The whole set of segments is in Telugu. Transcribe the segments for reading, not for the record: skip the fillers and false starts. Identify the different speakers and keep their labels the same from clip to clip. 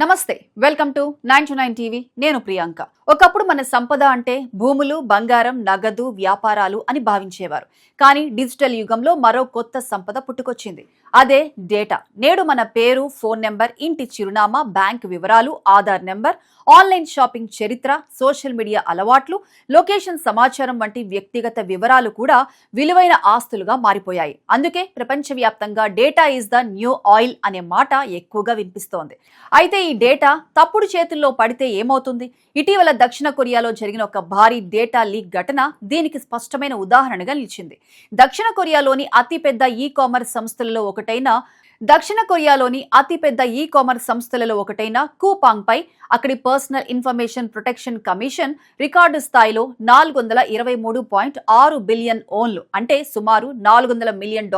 Speaker 1: నమస్తే, వెల్కమ్ టు 929 టీవీ. నేను ప్రియాంక. ఒకప్పుడు మన సంపద అంటే భూములు, బంగారం, నగదు, వ్యాపారాలు అని భావించేవారు. కానీ డిజిటల్ యుగంలో మరో కొత్త సంపద పుట్టుకొచ్చింది. అదే డేటా. నేడు మన పేరు, ఫోన్ నెంబర్, ఇంటి చిరునామా, బ్యాంక్ వివరాలు, ఆధార్ నెంబర్, ఆన్లైన్ షాపింగ్ చరిత్ర, సోషల్ మీడియా అలవాట్లు, లొకేషన్ సమాచారం వంటి వ్యక్తిగత వివరాలు కూడా విలువైన ఆస్తులుగా మారిపోయాయి. అందుకే ప్రపంచవ్యాప్తంగా data is the new oil అనే మాట ఎక్కువగా వినిపిస్తోంది. అయితే ఈ డేటా తప్పుడు చేతుల్లో పడితే ఏమవుతుంది? ఇటీవల దక్షిణ కొరియాలో జరిగిన ఒక భారీ డేటా లీక్ ఘటన దీనికి స్పష్టమైన ఉదాహరణగా నిలిచింది. దక్షిణ కొరియాలోని అతిపెద్ద ఈ కామర్స్ సంస్థలలో ఒకటైన కూపాంగ్ పై అక్కడి personal information protection commission record స్థాయిలో 423.6 బిలియన్ ఓన్లు అంటే సుమారు $400 మిలియన్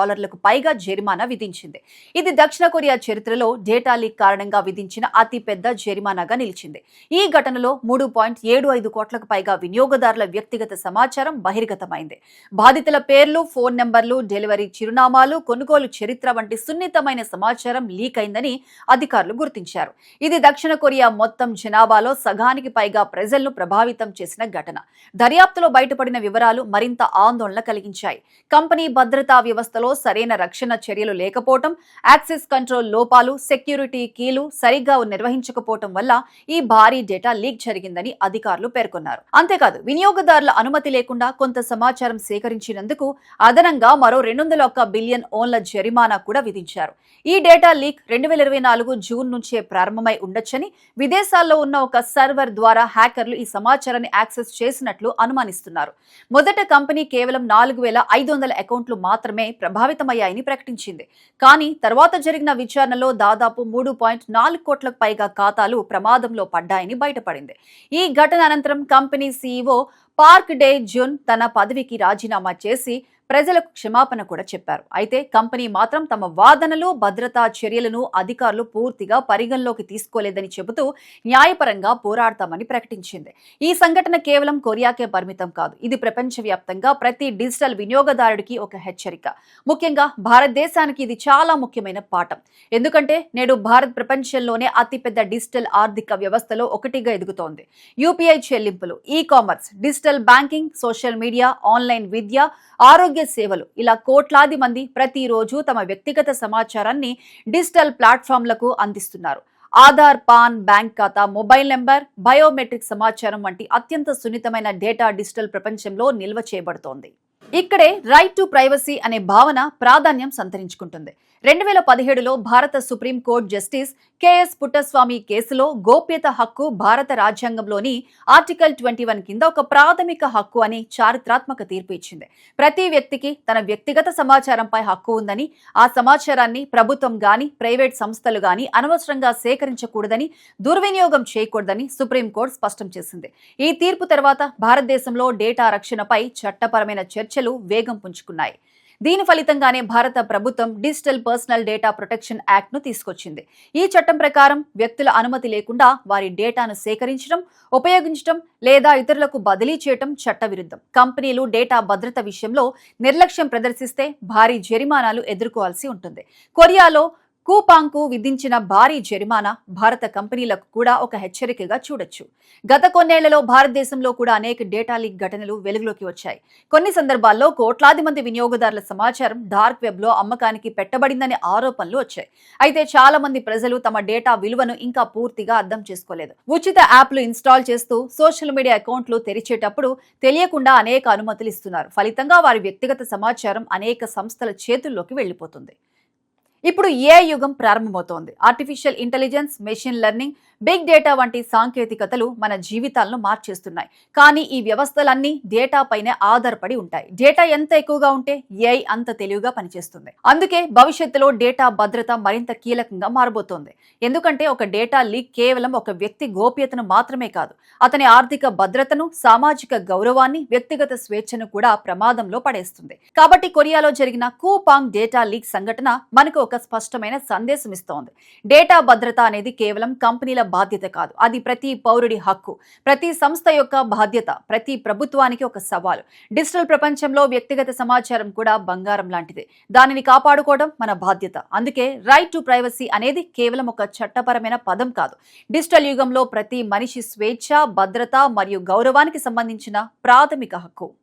Speaker 1: పైగా జరిమానా విధించింది. ఇది దక్షిణ కొరియా చరిత్రలో డేటా లీక్ కారణంగా విధించిన అతిపెద్ద జరిమానాగా నిలిచింది. ఈ ఘటనలో 3.75 కోట్లకు పైగా వినియోగదారుల వ్యక్తిగత సమాచారం బహిర్గతమైంది. బాధితుల పేర్లు, ఫోన్ నెంబర్లు, డెలివరీ చిరునామాలు, కొనుగోలు చరిత్ర వంటి సున్నితమైన సమాచారం లీక్ అయిందని అధికారులు గుర్తించారు. ఇది దక్షిణ కొరియా మొత్తం జనాభాలో సగానికి పైగా ప్రజలను ప్రభావితం చేసిన ఘటన. దర్యాప్తులో బయటపడిన వివరాలు మరింత ఆందోళన కలిగించాయి. కంపెనీ భద్రతా వ్యవస్థలో సరైన రక్షణ చర్యలు లేకపోవటం, యాక్సెస్ కంట్రోల్ లోపాలు, సెక్యూరిటీ కీలు సరిగ్గా నిర్వహించకపోవటం వల్ల ఈ భారీ డేటా లీక్ జరిగిందని అధికారులు పేర్కొన్నారు. అంతేకాదు, వినియోగదారుల అనుమతి లేకుండా కొంత సమాచారం సేకరించినందుకు అదనంగా మరో 201 బిలియన్ ఓన్ల జరిమానా కూడా విధించారు. ఈ డేటా లీక్ 2024 జూన్ నుంచే ప్రారంభమై ఉండొచ్చని, విదేశాల్లో ఉన్న ఒక సర్వర్ ద్వారా హ్యాకర్లు ఈ సమాచారాన్ని యాక్సెస్ చేసినట్లు అనుమానిస్తున్నారు. మొదట కంపెనీ కేవలం 4,500 అకౌంట్లు మాత్రమే ప్రభావితమయ్యాయని ప్రకటించింది. కానీ తర్వాత జరిగిన విచారణలో దాదాపు 3.4 కోట్లకు పైగా ఖాతాలు ప్రమాదంలో పడ్డాయని బయటపడింది. ఈ ఘటన అనంతరం కంపెనీ సీఈఓ పార్క్ డే జున్ తన పదవికి రాజీనామా చేసి ప్రజలకు క్షమాపణ కూడా చెప్పారు. అయితే కంపెనీ మాత్రం తమ వాదనలు, భద్రతా చర్యలను అధికారులు పూర్తిగా పరిగణలోకి తీసుకోలేదని చెబుతూ న్యాయపరంగా పోరాడతామని ప్రకటించింది. ఈ సంఘటన కేవలం కొరియాకే పరిమితం కాదు. ఇది ప్రపంచవ్యాప్తంగా ప్రతి డిజిటల్ వినియోగదారుడికి ఒక హెచ్చరిక. ముఖ్యంగా భారతదేశానికి ఇది చాలా ముఖ్యమైన పాఠం. ఎందుకంటే నేడు భారత్ ప్రపంచంలోనే అతిపెద్ద డిజిటల్ ఆర్థిక వ్యవస్థలో ఒకటిగా ఎదుగుతోంది. యూపీఐ చెల్లింపులు, e commerce, digital banking, social media, online విద్య, ఆరోగ్య సేవలు ఇలా కోట్లాది మంది ప్రతిరోజు తమ వ్యక్తిగత సమాచారాన్ని డిజిటల్ ప్లాట్ఫామ్లకు అందిస్తున్నారు. ఆధార్, పాన్, బ్యాంక్ ఖాతా, మొబైల్ నెంబర్, బయోమెట్రిక్ సమాచారం వంటి అత్యంత సున్నితమైన డేటా డిజిటల్ ప్రపంచంలో నిల్వ చేయబడుతోంది. ఇక్కడే రైట్ టు ప్రైవసీ అనే భావన ప్రాధాన్యం సంతరించుకుంటుంది. 2017లో భారత supreme court justice KS Puttaswamy కేసులో గోప్యత హక్కు భారత రాజ్యాంగంలోని ఆర్టికల్ 21 కింద ఒక ప్రాథమిక హక్కు అని చారిత్రాత్మక తీర్పు ఇచ్చింది. ప్రతి వ్యక్తికి తన వ్యక్తిగత సమాచారంపై హక్కు ఉందని, ఆ సమాచారాన్ని ప్రభుత్వం గాని, ప్రైవేట్ సంస్థలు గాని అనవసరంగా సేకరించకూడదని, దుర్వినియోగం చేయకూడదని సుప్రీంకోర్టు స్పష్టం చేసింది. ఈ తీర్పు తర్వాత భారతదేశంలో డేటా రక్షణపై చట్టపరమైన చర్చలు వేగం పుంజుకున్నాయి. దీని ఫలితంగానే భారత ప్రభుత్వం digital personal data protection act ను తీసుకొచ్చింది. ఈ చట్టం ప్రకారం వ్యక్తుల అనుమతి లేకుండా వారి డేటాను సేకరించడం, ఉపయోగించడం లేదా ఇతరులకు బదిలీ చేయడం చట్టవిరుద్ధం. కంపెనీలు డేటా భద్రత విషయంలో నిర్లక్ష్యం ప్రదర్శిస్తే భారీ జరిమానాలు ఎదుర్కోవాల్సి ఉంటుంది. కొరియాలో కూపాంగ్ కు విధించిన భారీ జరిమానా భారత కంపెనీలకు కూడా ఒక హెచ్చరికగా చూడొచ్చు. గత కొన్నేళ్లలో భారతదేశంలో కూడా అనేక డేటా లీక్ ఘటనలు వెలుగులోకి వచ్చాయి. కొన్ని సందర్భాల్లో కోట్లాది మంది వినియోగదారుల సమాచారం డార్క్ వెబ్ లో అమ్మకానికి పెట్టబడిందనే ఆరోపణలు వచ్చాయి. అయితే చాలా మంది ప్రజలు తమ డేటా విలువను ఇంకా పూర్తిగా అర్థం చేసుకోలేదు. ఉచిత యాప్లు ఇన్స్టాల్ చేస్తూ సోషల్ మీడియా అకౌంట్లు తెరిచేటప్పుడు తెలియకుండా అనేక అనుమతులు ఇస్తున్నారు. ఫలితంగా వారి వ్యక్తిగత సమాచారం అనేక సంస్థల చేతుల్లోకి వెళ్లిపోతుంది. ఇప్పుడు ఏఐ యుగం ప్రారంభమవుతోంది. Artificial intelligence, machine learning, big data వంటి సాంకేతికతలు మన జీవితాలను మార్చేస్తున్నాయి. కానీ ఈ వ్యవస్థలన్నీ డేటా పైనే ఆధారపడి ఉంటాయి. డేటా ఎంత ఎక్కువగా ఉంటే ఏఐ అంత తెలివిగా పనిచేస్తుంది. అందుకే భవిష్యత్తులో డేటా భద్రత మరింత కీలకంగా మారబోతోంది. ఎందుకంటే ఒక డేటా లీక్ కేవలం ఒక వ్యక్తి గోప్యతను మాత్రమే కాదు, అతని ఆర్థిక భద్రతను, సామాజిక గౌరవాన్ని, వ్యక్తిగత స్వేచ్ఛను కూడా ప్రమాదంలో పడేస్తుంది. కాబట్టి కొరియాలో జరిగిన కూపాంగ్ డేటా లీక్ సంఘటన మనకు ఒక ఒక స్పష్టమైన సందేశం ఇస్తోంది. డేటా భద్రత అనేది కేవలం కంపెనీల బాధ్యత కాదు, అది ప్రతి పౌరుడి హక్కు, ప్రతి సంస్థ యొక్క బాధ్యత, ప్రతి ప్రభుత్వానికి ఒక సవాలు. డిజిటల్ ప్రపంచంలో వ్యక్తిగత సమాచారం కూడా బంగారం లాంటిదే. దానిని కాపాడుకోవడం మన బాధ్యత. అందుకే రైట్ టు ప్రైవసీ అనేది కేవలం ఒక చట్టపరమైన పదం కాదు. డిజిటల్ యుగంలో ప్రతి మనిషి స్వేచ్ఛ, భద్రత మరియు గౌరవానికి సంబంధించిన ప్రాథమిక హక్కు.